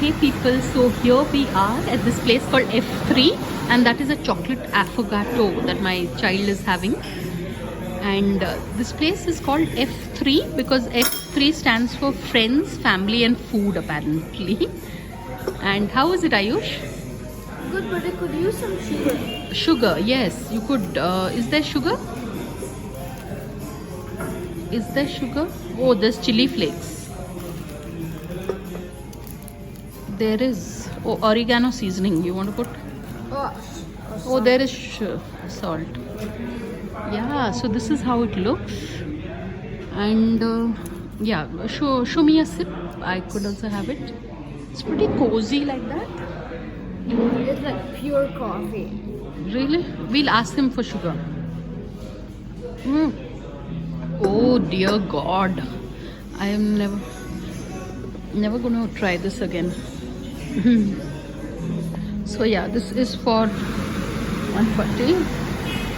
Okay people, so here we are at this place called F3, and that is a chocolate affogato that my child is having. And this place is called F3 because F3 stands for friends, family and food apparently. And how is it, Ayush? Good, but I could use some sugar. Sugar, yes, you could. Is there sugar? Is there sugar? Oh, there's chili flakes. There is. Oh, oregano seasoning. You want to put? Oh, there is salt. Yeah, so this is how it looks. And yeah, show me a sip. I could also have it. It's pretty cozy like that. It's like pure coffee. Really? We'll ask him for sugar. Oh dear God. I am never gonna try this again. So yeah, this is for 140.